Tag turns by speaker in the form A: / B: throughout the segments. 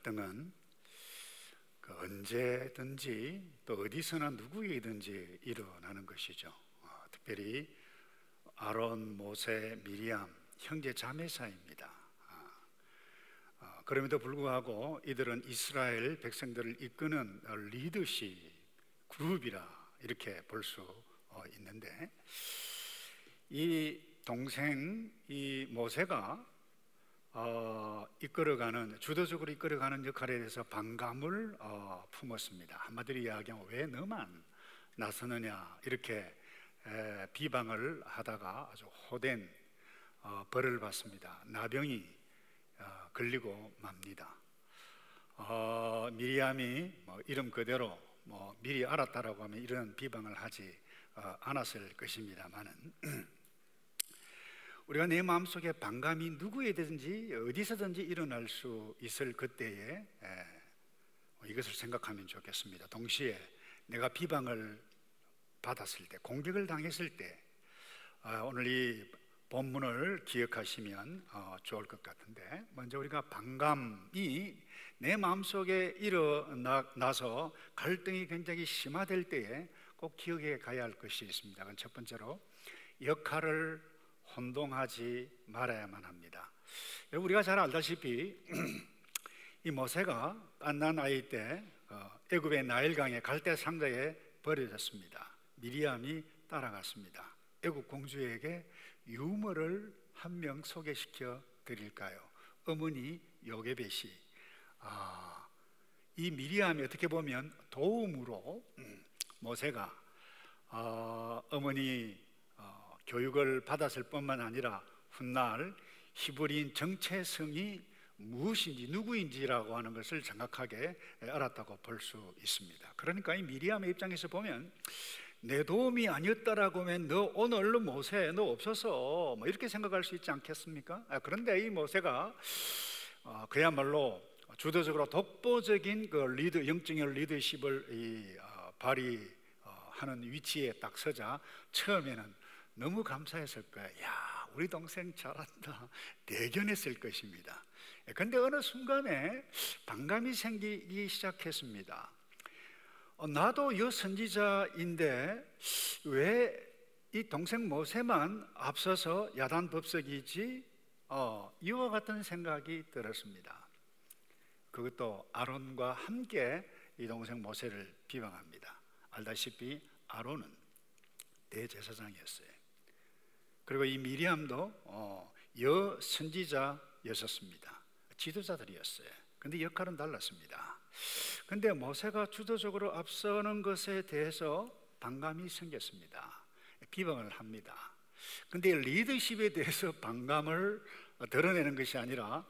A: 갈등은 언제든지 또 어디서나 누구에게든지 일어나는 것이죠. 특별히 아론, 모세, 미리암 형제 자매 사이입니다. 그럼에도 불구하고 이들은 이스라엘 백성들을 이끄는 리더십 그룹이라 이렇게 볼 수 있는데, 이 동생 이 모세가 주도적으로 이끌어가는 역할에 대해서 반감을 품었습니다. 한마디로 이야기하면 왜 너만 나서느냐 이렇게 비방을 하다가 아주 호된 벌을 받습니다. 나병이 걸리고 맙니다. 미리암이 이름 그대로 미리 알았다라고 하면 이런 비방을 하지 않았을 것입니다만은 우리가 내 마음속에 반감이 누구에든지 어디서든지 일어날 수 있을 그때에 이것을 생각하면 좋겠습니다. 동시에 내가 비방을 받았을 때, 공격을 당했을 때 오늘 이 본문을 기억하시면 좋을 것 같은데, 먼저 우리가 반감이 내 마음속에 일어나서 갈등이 굉장히 심화될 때에 꼭 기억해 가야 할 것이 있습니다. 그건 첫 번째로 역할을 혼동하지 말아야만 합니다. 우리가 잘 알다시피 이 모세가 갓난 아이 때 애굽의 나일강에 갈대 상자에 버려졌습니다. 미리암이 따라갔습니다. 애굽 공주에게 유머를 한 명 소개시켜 드릴까요? 어머니 요게벳이 이 미리암이 어떻게 보면 도움으로 모세가 어머니 교육을 받았을 뿐만 아니라 훗날 히브리인 정체성이 무엇인지 누구인지라고 하는 것을 정확하게 알았다고 볼 수 있습니다. 그러니까 이 미리암의 입장에서 보면 내 도움이 아니었다라고 하면 너 오늘 모세 너 없어서 이렇게 생각할 수 있지 않겠습니까? 그런데 이 모세가 그야말로 주도적으로 독보적인 영적인 리더십을 발휘하는 위치에 딱 서자 처음에는 너무 감사했을 거예요. 야, 우리 동생 잘한다 대견했을 것입니다. 그런데 어느 순간에 반감이 생기기 시작했습니다. 나도 여선지자인데 왜 이 동생 모세만 앞서서 야단법석이지? 이와 같은 생각이 들었습니다. 그것도 아론과 함께 이 동생 모세를 비방합니다. 알다시피 아론은 대제사장이었어요. 그리고 이 미리암도 여선지자였었습니다. 지도자들이었어요. 근데 역할은 달랐습니다. 근데 모세가 주도적으로 앞서는 것에 대해서 반감이 생겼습니다. 비방을 합니다. 근데 리더십에 대해서 반감을 드러내는 것이 아니라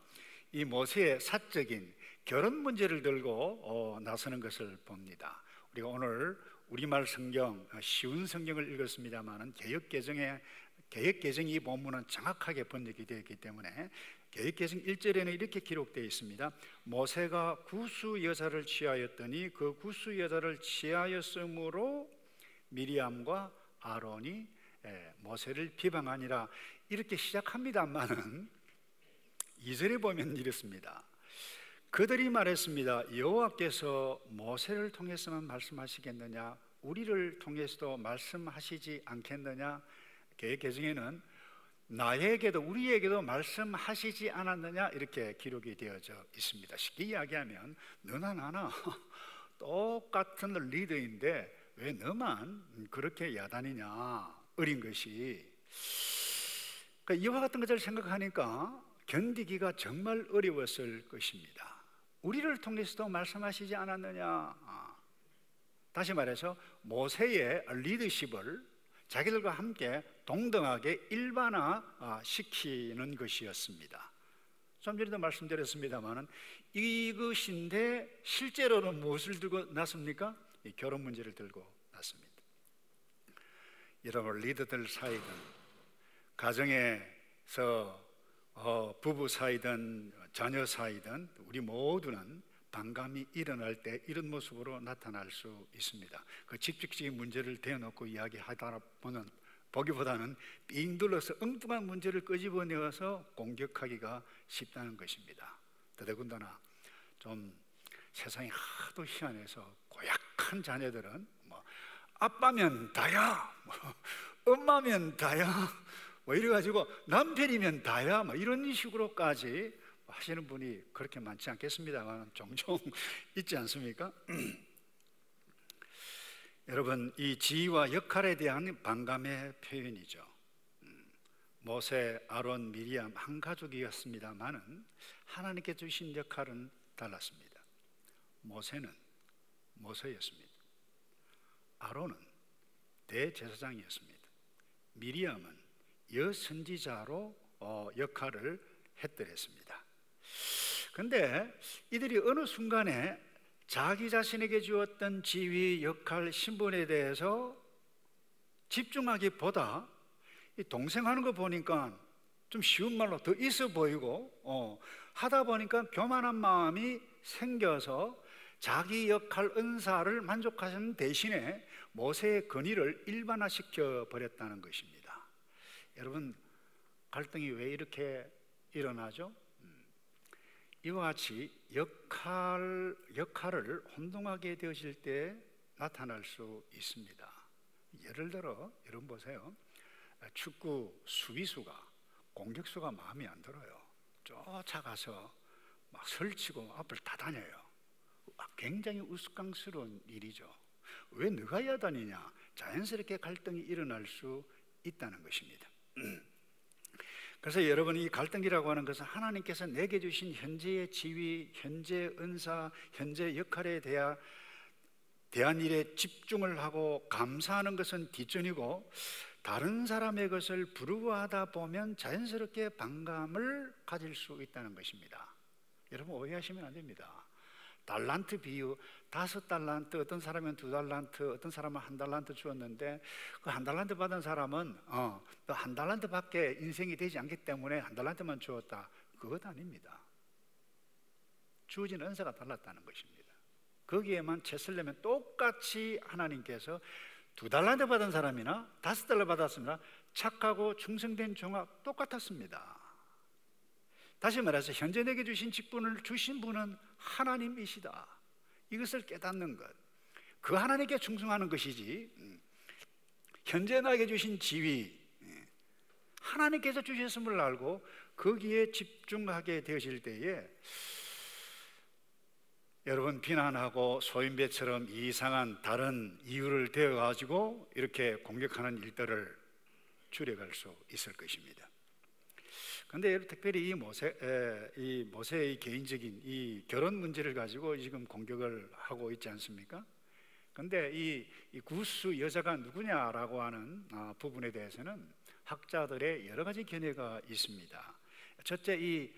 A: 이 모세의 사적인 결혼 문제를 들고 나서는 것을 봅니다. 우리가 오늘 우리말 성경, 쉬운 성경을 읽었습니다만 개역개정이 이 본문은 정확하게 번역이 되어 있기 때문에 개역개정 1절에는 이렇게 기록되어 있습니다. 모세가 구스 여자를 취하였더니 그 구스 여자를 취하였으므로 미리암과 아론이 모세를 비방하니라, 이렇게 시작합니다만은 2절에 보면 이렇습니다. 그들이 말했습니다. 여호와께서 모세를 통해서만 말씀하시겠느냐, 우리를 통해서도 말씀하시지 않겠느냐. 개역개정에는 나에게도 우리에게도 말씀하시지 않았느냐 이렇게 기록이 되어져 있습니다. 쉽게 이야기하면 너나 나나 똑같은 리더인데 왜 너만 그렇게 야단이냐, 어린 것이. 그러니까 이와 같은 것을 생각하니까 견디기가 정말 어려웠을 것입니다. 우리를 통해서도 말씀하시지 않았느냐. 다시 말해서 모세의 리더십을 자기들과 함께 동등하게 일반화시키는 것이었습니다. 좀 전에도 말씀드렸습니다만 이것인데 실제로는 무엇을 들고 났습니까? 이 결혼 문제를 들고 났습니다. 여러분, 리더들 사이든 가정에서 부부 사이든 자녀 사이든 우리 모두는 반감이 일어날 때 이런 모습으로 나타날 수 있습니다. 그 직접적인 문제를 대놓고 이야기하다 보기보다는 삥 둘러서 엉뚱한 문제를 끄집어내어서 공격하기가 쉽다는 것입니다. 더더군다나 좀 세상이 하도 희한해서 고약한 자녀들은 뭐 아빠면 다야, 뭐 엄마면 다야, 뭐 이래가지고 남편이면 다야, 뭐 이런 식으로까지 하시는 분이 그렇게 많지 않겠습니다만 종종 있지 않습니까? 여러분, 이 지위와 역할에 대한 반감의 표현이죠. 모세, 아론, 미리암 한 가족이었습니다만은 하나님께 주신 역할은 달랐습니다. 모세는 모세였습니다. 아론은 대제사장이었습니다. 미리암은 여선지자로 역할을 했더랬습니다. 그런데 이들이 어느 순간에 자기 자신에게 주었던 지위, 역할, 신분에 대해서 집중하기보다 이 동생 하는 거 보니까 좀 쉬운 말로 더 있어 보이고 하다 보니까 교만한 마음이 생겨서 자기 역할, 은사를 만족하는 대신에 모세의 권위를 일반화시켜 버렸다는 것입니다. 여러분, 갈등이 왜 이렇게 일어나죠? 이와 같이 역할을 혼동하게 되어질 때 나타날 수 있습니다. 예를 들어 여러분 보세요. 축구 수비수가 공격수가 마음에 안 들어요. 쫓아가서 막 설치고 앞을 다 다녀요. 굉장히 우스꽝스러운 일이죠. 왜 네가 해야 다니냐? 자연스럽게 갈등이 일어날 수 있다는 것입니다. 그래서 여러분, 이 갈등이라고 하는 것은 하나님께서 내게 주신 현재의 지위, 현재 은사, 현재 역할에 대한 일에 집중을 하고 감사하는 것은 뒷전이고, 다른 사람의 것을 부러워하다 보면 자연스럽게 반감을 가질 수 있다는 것입니다. 여러분, 오해하시면 안 됩니다. 달란트 비유, 5달란트, 어떤 사람은 2달란트, 어떤 사람은 1달란트 주었는데 그 1달란트 받은 사람은 또 1달란트밖에 인생이 되지 않기 때문에 1달란트만 주었다. 그것 아닙니다. 주어진 은사가 달랐다는 것입니다. 거기에만 채쓰려면 똑같이 하나님께서 2달란트 받은 사람이나 5달러 받았으나 착하고 충성된 종아 똑같았습니다. 다시 말해서 현재 내게 주신 직분을 주신 분은 하나님이시다. 이것을 깨닫는 것, 그 하나님께 충성하는 것이지, 현재 나에게 주신 지위, 하나님께서 주셨음을 알고 거기에 집중하게 되어질 때에 여러분, 비난하고 소인배처럼 이상한 다른 이유를 대어가지고 이렇게 공격하는 일들을 줄여갈 수 있을 것입니다. 그런데 특별히 이 모세의 개인적인 이 결혼 문제를 가지고 지금 공격을 하고 있지 않습니까? 그런데 이 구스 여자가 누구냐라고 하는 부분에 대해서는 학자들의 여러 가지 견해가 있습니다. 첫째, 이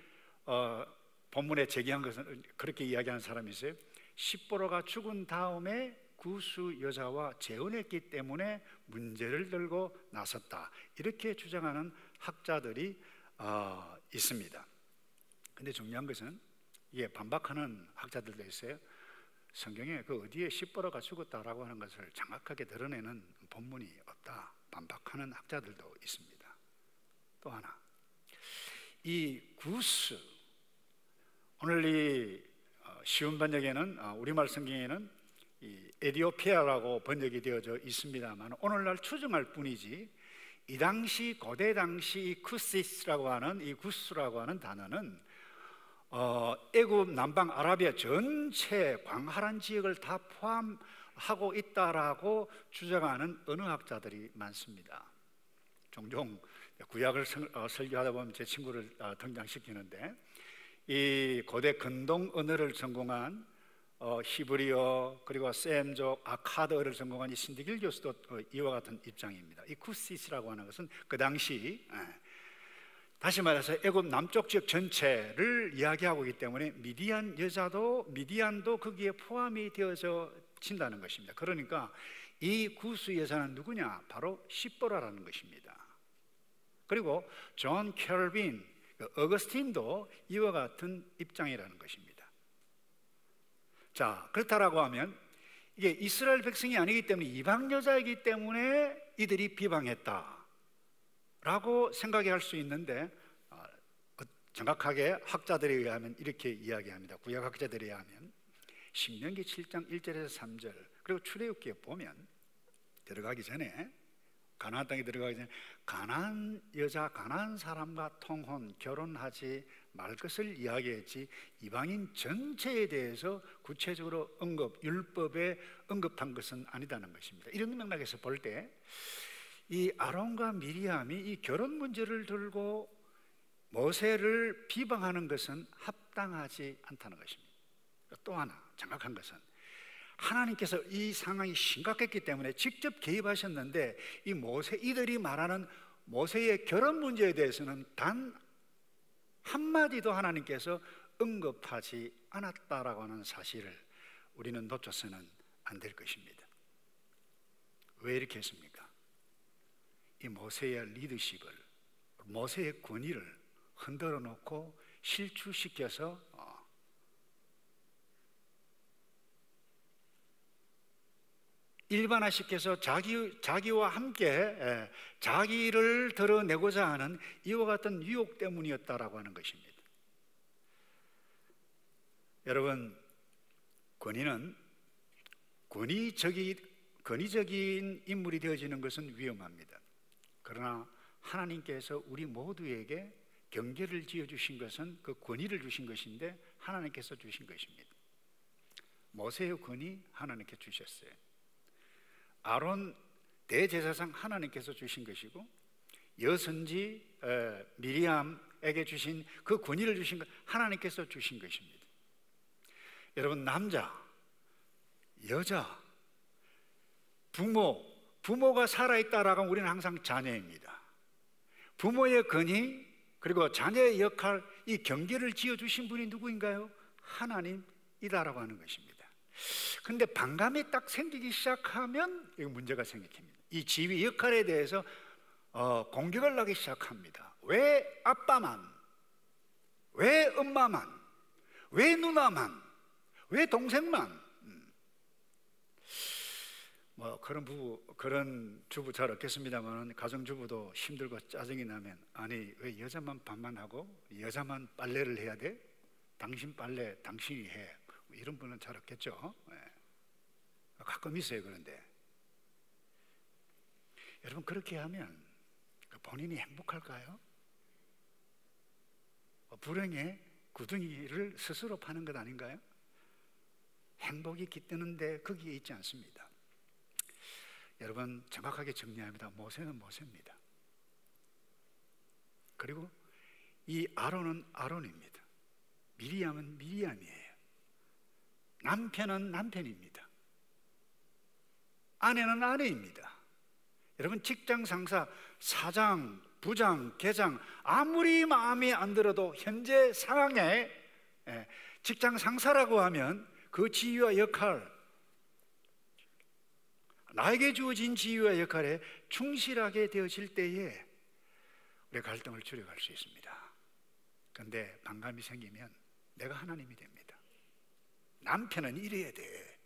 A: 본문에 제기한 것은 그렇게 이야기하는 사람이 있어요. 십보로가 죽은 다음에 구스 여자와 재혼했기 때문에 문제를 들고 나섰다, 이렇게 주장하는 학자들이 있습니다. 근데 중요한 것은 이게 반박하는 학자들도 있어요. 성경에 그 어디에 십보로가 죽었다라고 하는 것을 정확하게 드러내는 본문이 없다, 반박하는 학자들도 있습니다. 또 하나, 이 구스, 오늘 이 쉬운 번역에는 우리말 성경에는 이 에디오피아라고 번역이 되어져 있습니다만 오늘날 추정할 뿐이지, 이 당시 고대 당시 쿠시스라고 하는 이 구스라고 하는 단어는 애굽 남방 아라비아 전체 광활한 지역을 다 포함하고 있다라고 주장하는 언어학자들이 많습니다. 종종 구약을 설교하다 보면 제 친구를 등장시키는데, 이 고대 근동 언어를 전공한 히브리어, 그리고 셈족, 아카드어를 전공한 이 신디길 교수도 이와 같은 입장입니다. 이 쿠시스라고 하는 것은 그 당시, 다시 말해서 애굽 남쪽 지역 전체를 이야기하고 있기 때문에 미디안도 거기에 포함이 되어져 진다는 것입니다. 그러니까 이 구스 여자는 누구냐? 바로 십보라라는 것입니다. 그리고 존 켈빈, 어거스틴도 이와 같은 입장이라는 것입니다. 자, 그렇다라고 하면 이게 이스라엘 백성이 아니기 때문에 이방 여자이기 때문에 이들이 비방했다라고 생각할 수 있는데, 정확하게 학자들에 의하면 이렇게 이야기합니다. 구약 학자들에 의하면 신명기 7장 1절에서 3절 그리고 출애굽기에 보면 들어가기 전에 가나안 땅에 들어가기 전에 가나안 여자 가나안 사람과 통혼 결혼하지 말 것을 이야기했지 이방인 전체에 대해서 구체적으로 율법에 언급한 것은 아니다는 것입니다. 이런 맥락에서 볼 때 이 아론과 미리암이 이 결혼 문제를 들고 모세를 비방하는 것은 합당하지 않다는 것입니다. 또 하나 정확한 것은 하나님께서 이 상황이 심각했기 때문에 직접 개입하셨는데 이들이 말하는 모세의 결혼 문제에 대해서는 단 한마디도 하나님께서 언급하지 않았다라고 하는 사실을 우리는 놓쳐서는 안 될 것입니다. 왜 이렇게 했습니까? 이 모세의 리더십을, 모세의 권위를 흔들어 놓고 실추시켜서 일반화시켜서 자기와 함께 자기를 드러내고자 하는 이와 같은 유혹 때문이었다라고 하는 것입니다. 여러분, 권위적인 인물이 되어지는 것은 위험합니다. 그러나 하나님께서 우리 모두에게 경계를 지어주신 것은 그 권위를 주신 것인데 하나님께서 주신 것입니다. 모세의 권위 하나님께 주셨어요. 아론 대제사장 하나님께서 주신 것이고 여선지 미리암에게 주신 그 권위를 주신 것 하나님께서 주신 것입니다. 여러분, 남자, 여자, 부모가 살아있다라고 하면 우리는 항상 자녀입니다. 부모의 권위 그리고 자녀의 역할, 이 경계를 지어주신 분이 누구인가요? 하나님이다라고 하는 것입니다. 그런데 반감이 딱 생기기 시작하면 이 문제가 생깁니다. 이 지위 역할에 대해서 공격을 하기 시작합니다. 왜 아빠만? 왜 엄마만? 왜 누나만? 왜 동생만? 그런 주부 잘 없겠습니다만 가정주부도 힘들고 짜증이 나면 아니 왜 여자만 밥만 하고 여자만 빨래를 해야 돼? 당신 빨래 당신이 해. 이런 분은 잘 없겠죠. 가끔 있어요. 그런데 여러분, 그렇게 하면 본인이 행복할까요? 불행의 구덩이를 스스로 파는 것 아닌가요? 행복이 깃드는데 거기에 있지 않습니다. 여러분, 정확하게 정리합니다. 모세는 모세입니다. 그리고 이 아론은 아론입니다. 미리암은 미리암이에요. 남편은 남편입니다. 아내는 아내입니다. 여러분, 직장 상사, 사장, 부장, 계장 아무리 마음에 안 들어도 현재 상황에 직장 상사라고 하면 그 지위와 역할, 나에게 주어진 지위와 역할에 충실하게 되어질 때에 우리 갈등을 줄여갈 수 있습니다. 그런데 반감이 생기면 내가 하나님이 됩니다. 남편은 이래야 돼.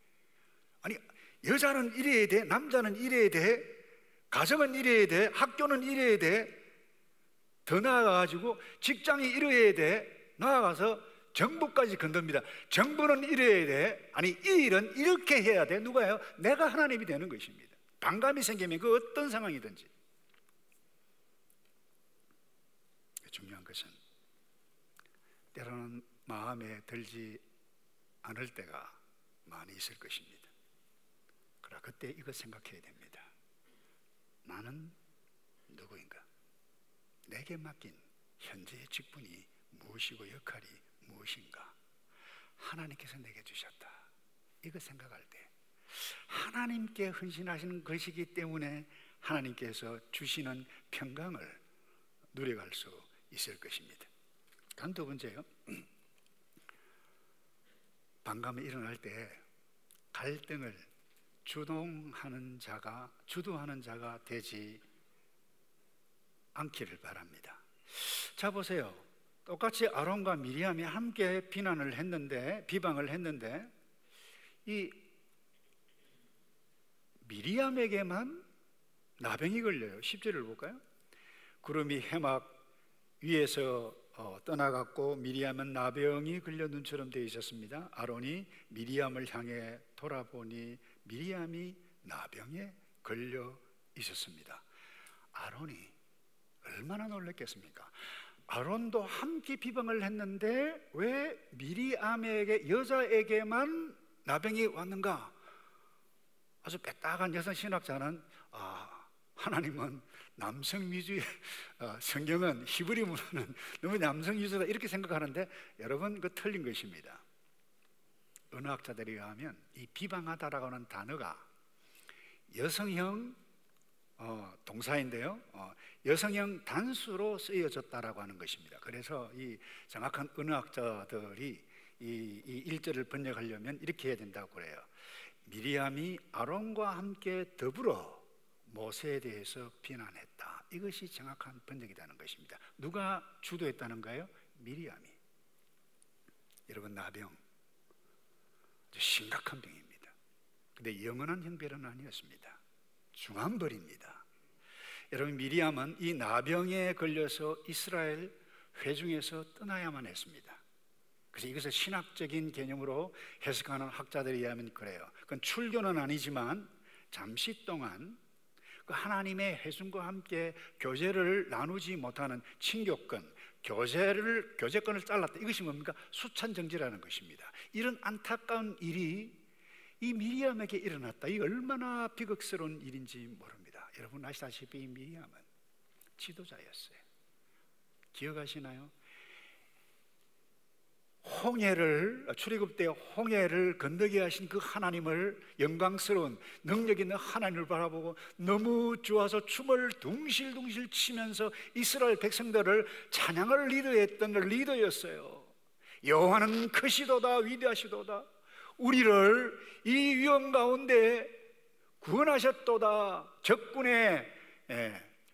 A: 아니, 여자는 이래야 돼. 남자는 이래야 돼. 가정은 이래야 돼. 학교는 이래야 돼. 더 나아가가지고 직장이 이래야 돼. 나아가서 정부까지 건듭니다. 정부는 이래야 돼. 아니, 이 일은 이렇게 해야 돼. 누가요? 내가 하나님이 되는 것입니다. 반감이 생기면 그 어떤 상황이든지. 중요한 것은 때로는 마음에 들지 않을 때가 많이 있을 것입니다. 그러나 그때 이거 생각해야 됩니다. 나는 누구인가? 내게 맡긴 현재의 직분이 무엇이고 역할이 무엇인가? 하나님께서 내게 주셨다. 이거 생각할 때 하나님께 헌신하시는 것이기 때문에 하나님께서 주시는 평강을 누려갈 수 있을 것입니다. 단 두 번째요, 반감이 일어날 때 갈등을 주도하는 자가 되지 않기를 바랍니다. 자, 보세요. 똑같이 아론과 미리암이 함께 비방을 했는데 이 미리암에게만 나병이 걸려요. 10절을 볼까요? 구름이 해막 위에서 떠나갔고 미리암은 나병이 걸려 눈처럼 되어 있었습니다. 아론이 미리암을 향해 돌아보니 미리암이 나병에 걸려 있었습니다. 아론이 얼마나 놀랐겠습니까? 아론도 함께 비방을 했는데 왜 미리암에게, 여자에게만 나병이 왔는가? 아주 빼딱한 여성 신학자는 하나님은 남성 위주의, 성경은 히브리 문화는 너무 남성 위주다 이렇게 생각하는데 여러분, 그 틀린 것입니다. 언어학자들에 의하면 이 비방하다라고 하는 단어가 여성형 동사인데요, 여성형 단수로 쓰여졌다라고 하는 것입니다. 그래서 이 정확한 언어학자들이 이 1절을 번역하려면 이렇게 해야 된다고 그래요. 미리암이 아론과 함께 더불어 모세에 대해서 비난했다. 이것이 정확한 번역이라는 것입니다. 누가 주도했다는 거예요? 미리암이. 여러분, 나병 심각한 병입니다. 근데 영원한 형벌은 아니었습니다. 중환벌입니다. 여러분, 미리암은 이 나병에 걸려서 이스라엘 회중에서 떠나야만 했습니다. 그래서 이것을 신학적인 개념으로 해석하는 학자들에 의하면 그래요. 그건 출교는 아니지만 잠시 동안 그 하나님의 회중과 함께 교제를 나누지 못하는 친교권, 교제권을 잘랐다. 이것이 뭡니까? 수찬정지라는 것입니다. 이런 안타까운 일이 이 미리암에게 일어났다. 이 얼마나 비극스러운 일인지 모릅니다. 여러분 아시다시피 이 미리암은 지도자였어요. 기억하시나요? 출애굽 때 홍해를 건너게 하신 그 하나님을, 영광스러운 능력 있는 하나님을 바라보고 너무 좋아서 춤을 둥실둥실 치면서 이스라엘 백성들을 찬양을 리더했던 리더였어요. 여호와는 크시도다, 위대하시도다, 우리를 이 위험 가운데 구원하셨도다, 적군의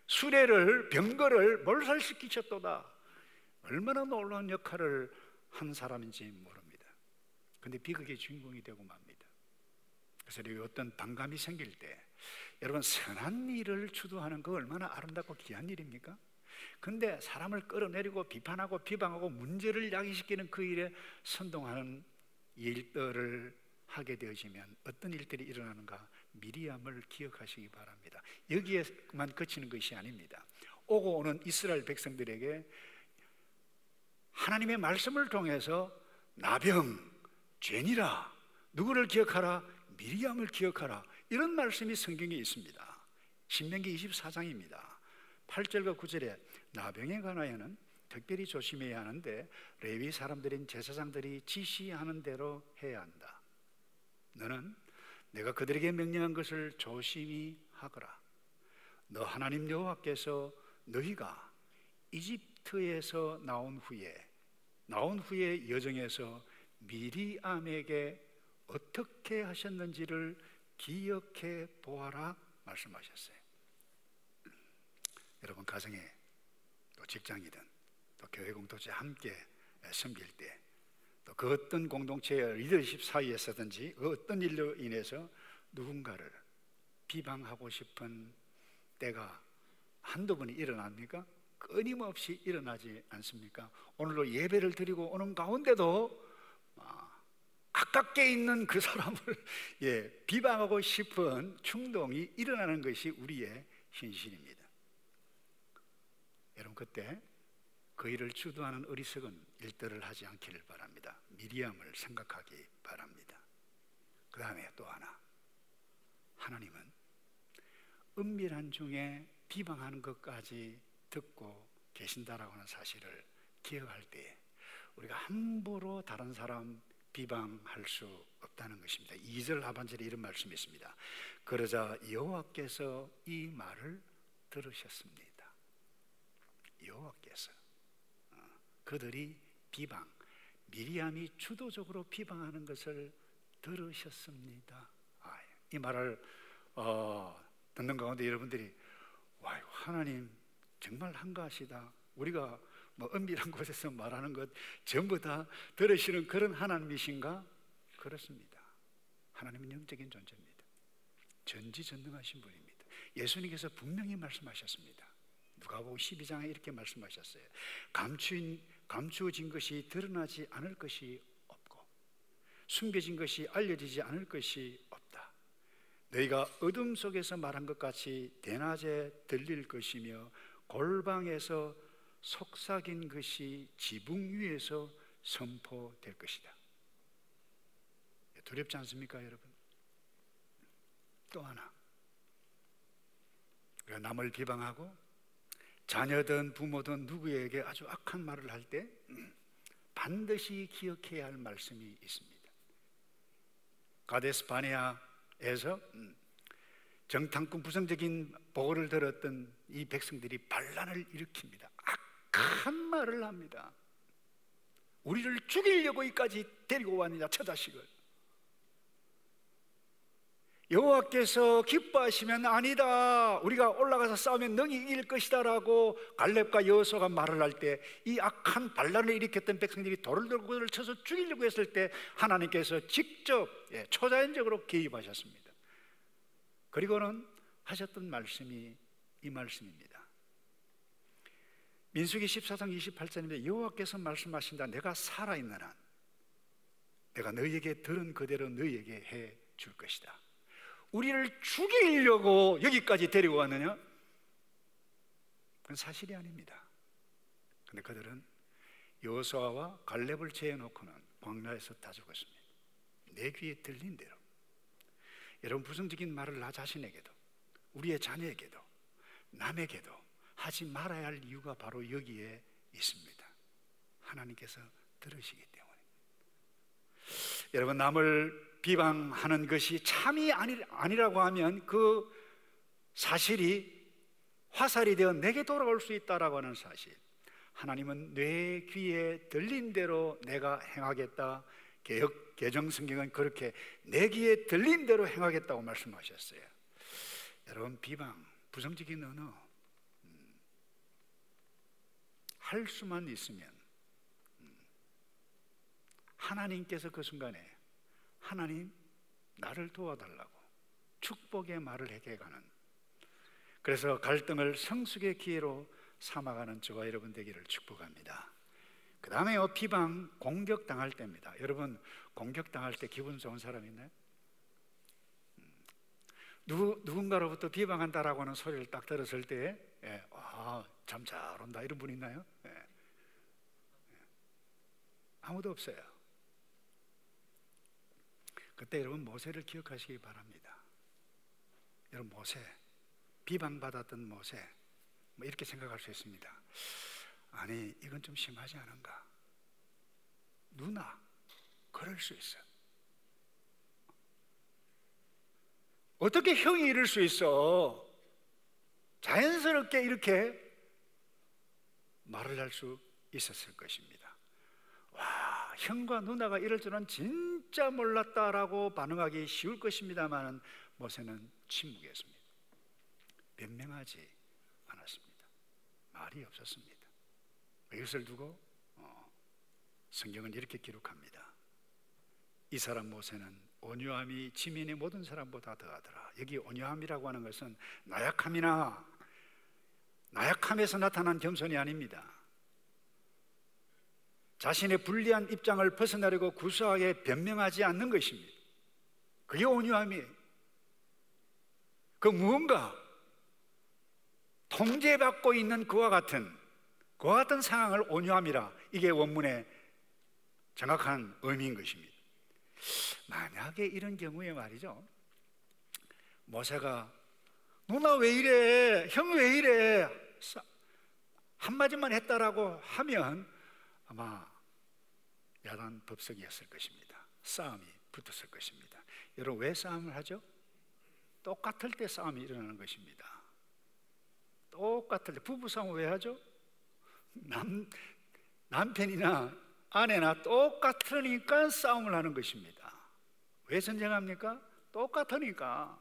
A: 수레를, 병거를 몰살시키셨도다. 얼마나 놀라운 역할을 한 사람인지 모릅니다. 그런데 비극의 주인공이 되고 맙니다. 그래서 어떤 반감이 생길 때, 여러분, 선한 일을 주도하는 거 얼마나 아름답고 귀한 일입니까? 그런데 사람을 끌어내리고 비판하고 비방하고 문제를 야기시키는 그 일에 선동하는 일들을 하게 되어지면 어떤 일들이 일어나는가? 미리암을 기억하시기 바랍니다. 여기에만 그치는 것이 아닙니다. 오고 오는 이스라엘 백성들에게 하나님의 말씀을 통해서 나병, 죄니라, 누구를 기억하라? 미리암을 기억하라. 이런 말씀이 성경에 있습니다. 신명기 24장입니다 8절과 9절에 나병에 관하여는 특별히 조심해야 하는데 레위 사람들인 제사장들이 지시하는 대로 해야 한다. 너는 내가 그들에게 명령한 것을 조심히 하거라. 너 하나님 여호와께서 너희가 이집트에서 나온 후에 여정에서 미리암에게 어떻게 하셨는지를 기억해 보아라 말씀하셨어요. 여러분, 가정에 또 직장이든 또 교회 공동체 함께 섬길 때, 또 그 어떤 공동체의 리더십 사이에서든지 그 어떤 일로 인해서 누군가를 비방하고 싶은 때가 한두 번이 일어납니까? 끊임없이 일어나지 않습니까? 오늘로 예배를 드리고 오는 가운데도 가깝게 있는 그 사람을 비방하고 싶은 충동이 일어나는 것이 우리의 현실입니다. 여러분, 그때 그 일을 주도하는 어리석은 일들을 하지 않기를 바랍니다. 미리암을 생각하기 바랍니다. 그 다음에 또 하나, 하나님은 은밀한 중에 비방하는 것까지 듣고 계신다라고 하는 사실을 기억할 때 우리가 함부로 다른 사람 비방할 수 없다는 것입니다. 2절 하반절에 이런 말씀이 있습니다. 그러자 여호와께서 이 말을 들으셨습니다. 여호와께서 그들이 미리암이 주도적으로 비방하는 것을 들으셨습니다. 이 말을 듣는 가운데 여러분들이 하나님 정말 한가하시다, 우리가 은밀한 곳에서 말하는 것 전부 다 들으시는 그런 하나님이신가? 그렇습니다. 하나님은 영적인 존재입니다. 전지전능하신 분입니다. 예수님께서 분명히 말씀하셨습니다. 누가복음 12장에 이렇게 말씀하셨어요. 감추인 감추어진 것이 드러나지 않을 것이 없고 숨겨진 것이 알려지지 않을 것이 없다. 너희가 어둠 속에서 말한 것 같이 대낮에 들릴 것이며 골방에서 속삭인 것이 지붕 위에서 선포될 것이다. 두렵지 않습니까, 여러분? 또 하나, 남을 비방하고 자녀든 부모든 누구에게 아주 악한 말을 할 때 반드시 기억해야 할 말씀이 있습니다. 가데스 바네아에서 정탐꾼 부정적인 보고를 들었던 이 백성들이 반란을 일으킵니다. 악한 말을 합니다. 우리를 죽이려고 여기까지 데리고 왔느냐, 저 자식을. 여호와께서 기뻐하시면 아니다, 우리가 올라가서 싸우면 능히 이길 것이다 라고 갈렙과 여호수아가 말을 할 때 이 악한 반란을 일으켰던 백성들이 돌을 들고 그들을 쳐서 죽이려고 했을 때 하나님께서 직접 초자연적으로 개입하셨습니다. 그리고는 하셨던 말씀이 이 말씀입니다. 민수기 14장 28절인데 여호와께서 말씀하신다. 내가 살아있는 한 내가 너희에게 들은 그대로 너희에게 해 줄 것이다. 우리를 죽이려고 여기까지 데리고 왔느냐? 그건 사실이 아닙니다. 그런데 그들은 여호수아와 갈렙을 제어놓고는 광야에서 다 죽었습니다. 내 귀에 들린 대로. 여러분, 부정적인 말을 나 자신에게도 우리의 자녀에게도 남에게도 하지 말아야 할 이유가 바로 여기에 있습니다. 하나님께서 들으시기 때문에. 여러분, 남을 비방하는 것이 참이 아니라고 하면 그 사실이 화살이 되어 내게 돌아올 수 있다라고 하는 사실, 하나님은 내 귀에 들린 대로 내가 행하겠다. 개정성경은 그렇게 내 귀에 들린 대로 행하겠다고 말씀하셨어요. 여러분, 비방, 부정적인 언어 할 수만 있으면 하나님께서 그 순간에 하나님 나를 도와달라고 축복의 말을 해가는, 그래서 갈등을 성숙의 기회로 삼아가는 저와 여러분 되기를 축복합니다. 그 다음에요, 비방, 공격당할 때입니다. 여러분, 공격당할 때 기분 좋은 사람 있나요? 누군가로부터 비방한다라고 하는 소리를 딱 들었을 때 참 잘 온다 이런 분 있나요? 아무도 없어요. 그때 여러분 모세를 기억하시기 바랍니다. 여러분, 모세, 비방받았던 모세, 뭐 이렇게 생각할 수 있습니다. 아니, 이건 좀 심하지 않은가? 누나, 그럴 수 있어. 어떻게 형이 이럴 수 있어? 자연스럽게 이렇게 말을 할 수 있었을 것입니다. 와, 형과 누나가 이럴 줄은 진짜 몰랐다라고 반응하기 쉬울 것입니다만 모세는 침묵했습니다. 변명하지 않았습니다. 말이 없었습니다. 이것을 두고 성경은 이렇게 기록합니다. 이 사람 모세는 온유함이 지면의 모든 사람보다 더하더라. 여기 온유함이라고 하는 것은 나약함에서 나타난 겸손이 아닙니다. 자신의 불리한 입장을 벗어나려고 구수하게 변명하지 않는 것입니다. 그게 온유함이에요. 그 무언가 통제받고 있는 그와 같은 상황을 온유함이라, 이게 원문의 정확한 의미인 것입니다. 만약에 이런 경우에 말이죠, 모세가 누나 왜 이래, 형 왜 이래 한마디만 했다라고 하면 아마 야단 법석이었을 것입니다. 싸움이 붙었을 것입니다. 여러분, 왜 싸움을 하죠? 똑같을 때 싸움이 일어나는 것입니다. 똑같을 때. 부부싸움 왜 하죠? 남편이나 아내나 똑같으니까 싸움을 하는 것입니다. 왜 전쟁합니까? 똑같으니까.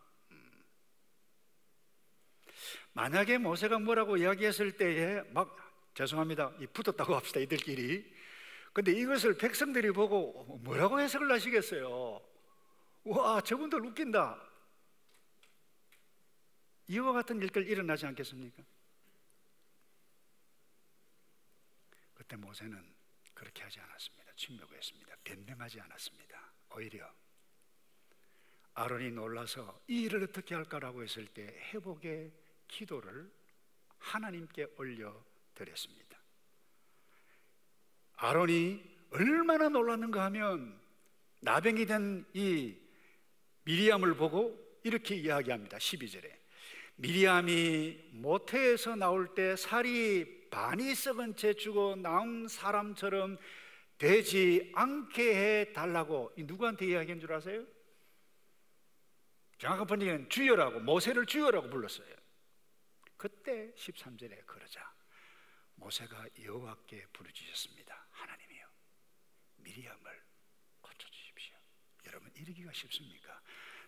A: 만약에 모세가 뭐라고 이야기했을 때에 막 죄송합니다, 붙었다고 합시다, 이들끼리. 근데 이것을 백성들이 보고 뭐라고 해석을 하시겠어요? 와, 저분들 웃긴다, 이와 같은 일들 일어나지 않겠습니까? 그때 모세는 그렇게 하지 않았습니다. 침묵했습니다. 변명하지 않았습니다. 오히려 아론이 놀라서 이 일을 어떻게 할까라고 했을 때 회복의 기도를 하나님께 올려드렸습니다. 아론이 얼마나 놀랐는가 하면 나병이 된 이 미리암을 보고 이렇게 이야기합니다. 12절에 미리암이 모태에서 나올 때 살이 반이 썩은 채 죽어 나온 사람처럼 되지 않게 해달라고 누구한테 이야기한 줄 아세요? 정확한 번역은 주여라고, 모세를 주여라고 불렀어요. 그때 13절에 그러자 모세가 여호와께 부르짖었습니다. 하나님이여, 미리암을 고쳐주십시오. 여러분, 이러기가 쉽습니까?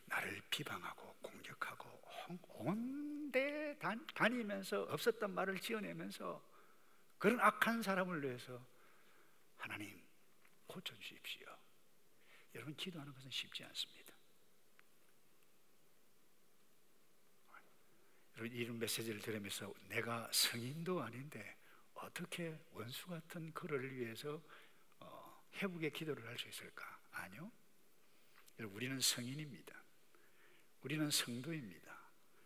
A: 나를 비방하고 공격하고 온데 다니면서 없었던 말을 지어내면서 그런 악한 사람을 위해서 하나님 고쳐주십시오. 여러분, 기도하는 것은 쉽지 않습니다. 여러분, 이런 메시지를 들으면서 내가 성인도 아닌데 어떻게 원수 같은 그를 위해서 회복의 기도를 할 수 있을까? 아니요. 여러분, 우리는 성인입니다. 우리는 성도입니다.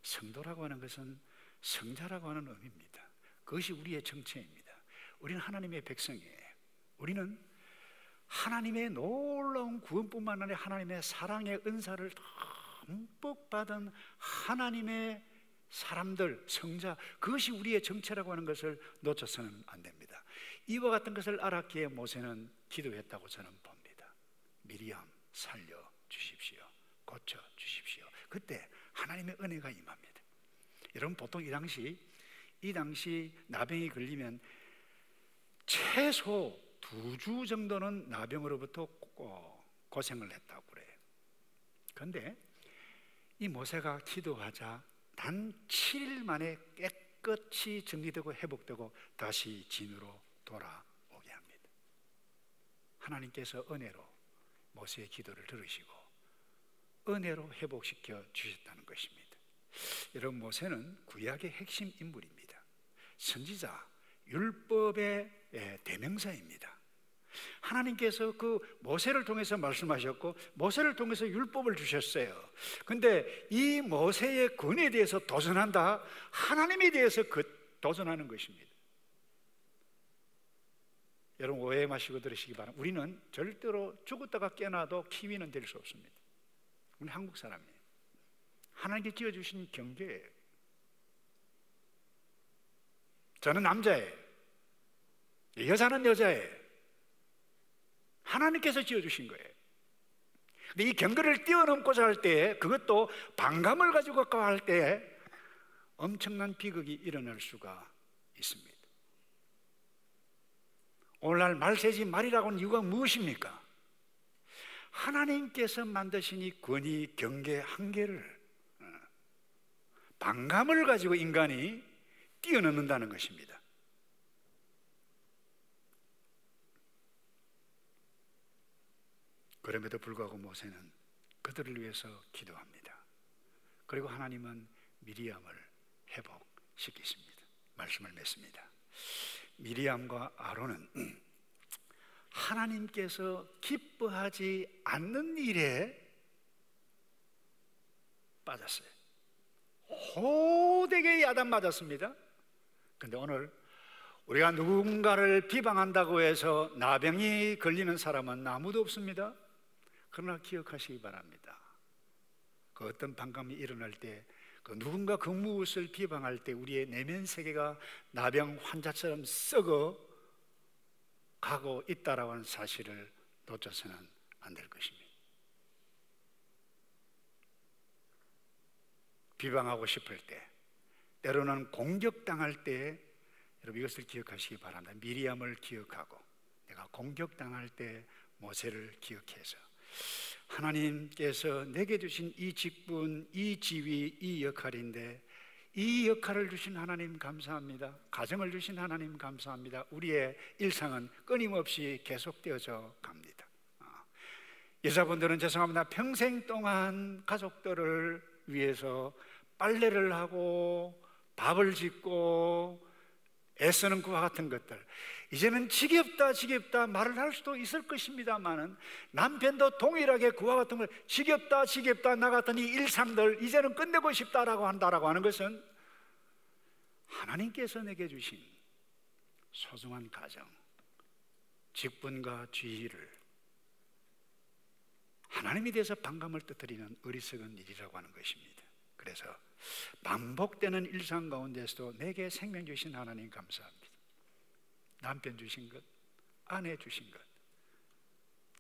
A: 성도라고 하는 것은 성자라고 하는 의미입니다. 그것이 우리의 정체입니다. 우리는 하나님의 백성이에요. 우리는 하나님의 놀라운 구원뿐만 아니라 하나님의 사랑의 은사를 듬뿍 받은 하나님의 사람들, 성자, 그것이 우리의 정체라고 하는 것을 놓쳐서는 안 됩니다. 이와 같은 것을 알았기에 모세는 기도했다고 저는 봅니다. 미리암 살려주십시오. 고쳐주십시오. 그때 하나님의 은혜가 임합니다. 여러분, 보통 이 당시 나병이 걸리면 최소 2주 정도는 나병으로부터 고생을 했다고 그래요. 그런데 이 모세가 기도하자 단 7일 만에 깨끗이 정리되고 회복되고 다시 진으로 돌아오게 합니다. 하나님께서 은혜로 모세의 기도를 들으시고 은혜로 회복시켜 주셨다는 것입니다. 여러분, 모세는 구약의 핵심 인물입니다. 선지자, 율법의 대명사입니다. 하나님께서 그 모세를 통해서 말씀하셨고 모세를 통해서 율법을 주셨어요. 근데 이 모세의 권에 대해서 도전한다? 하나님에 대해서 도전하는 것입니다. 여러분, 오해 마시고 들으시기 바랍니다. 우리는 절대로 죽었다가 깨어나도 키위는 될 수 없습니다. 우리는 한국 사람이에요. 하나님께 지어주신 경계예요. 저는 남자예요. 여자는 여자예요. 하나님께서 지어주신 거예요. 근데 이 경계를 뛰어넘고자 할 때, 그것도 반감을 가지고 할 때 엄청난 비극이 일어날 수가 있습니다. 오늘날 말세지 말이라고 하는 이유가 무엇입니까? 하나님께서 만드신 이 권위, 경계, 한계를 반감을 가지고 인간이 뛰어넘는다는 것입니다. 그럼에도 불구하고 모세는 그들을 위해서 기도합니다. 그리고 하나님은 미리암을 회복시키십니다. 말씀을 맺습니다. 미리암과 아론은 하나님께서 기뻐하지 않는 일에 빠졌어요. 호되게 야단 맞았습니다. 그런데 오늘 우리가 누군가를 비방한다고 해서 나병이 걸리는 사람은 아무도 없습니다. 그러나 기억하시기 바랍니다. 그 어떤 반감이 일어날 때, 그 누군가 그 무엇을 비방할 때 우리의 내면 세계가 나병 환자처럼 썩어 가고 있다라고 하는 사실을 놓쳐서는 안 될 것입니다. 비방하고 싶을 때, 때로는 공격당할 때, 여러분 이것을 기억하시기 바랍니다. 미리암을 기억하고 내가 공격당할 때 모세를 기억해서 하나님께서 내게 주신 이 직분, 이 지위, 이 역할인데 이 역할을 주신 하나님 감사합니다. 가정을 주신 하나님 감사합니다. 우리의 일상은 끊임없이 계속되어져 갑니다. 여자분들은 죄송합니다. 평생 동안 가족들을 위해서 빨래를 하고 밥을 짓고 애쓰는 그와 같은 것들, 이제는 지겹다 지겹다 말을 할 수도 있을 것입니다만은, 남편도 동일하게 그와 같은 걸 지겹다 지겹다 나 같은 이 일상들 이제는 끝내고 싶다라고 한다라고 하는 것은 하나님께서 내게 주신 소중한 가정, 직분과 지위를 하나님에 대해서 반감을 터뜨리는 어리석은 일이라고 하는 것입니다. 그래서 반복되는 일상 가운데서도 내게 생명 주신 하나님 감사합니다. 남편 주신 것, 아내 주신 것,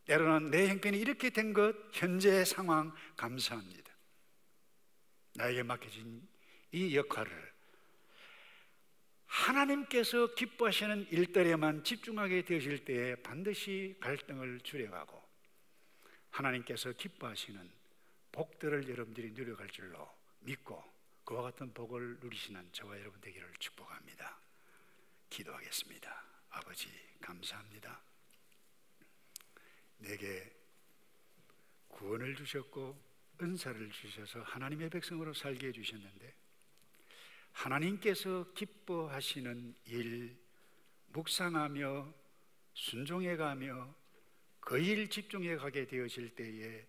A: 때로는 내 형편이 이렇게 된 것, 현재의 상황 감사합니다. 나에게 맡겨진 이 역할을 하나님께서 기뻐하시는 일들에만 집중하게 되어질 때에 반드시 갈등을 줄여가고 하나님께서 기뻐하시는 복들을 여러분들이 누려갈 줄로 믿고 그와 같은 복을 누리시는 저와 여러분 되기를 축복합니다. 기도하겠습니다. 아버지 감사합니다. 내게 구원을 주셨고 은사를 주셔서 하나님의 백성으로 살게 해주셨는데, 하나님께서 기뻐하시는 일 묵상하며 순종해가며 그 일 집중해 가게 되어질 때에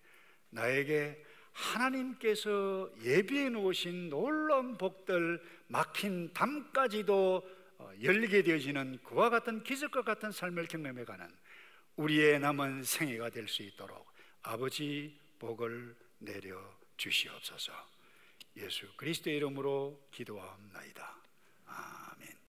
A: 나에게 하나님께서 예비해 놓으신 놀라운 복들, 막힌 담까지도 열리게 되어지는 그와 같은 기적과 같은 삶을 경험해가는 우리의 남은 생애가 될 수 있도록 아버지 복을 내려 주시옵소서. 예수 그리스도의 이름으로 기도하옵나이다. 아멘.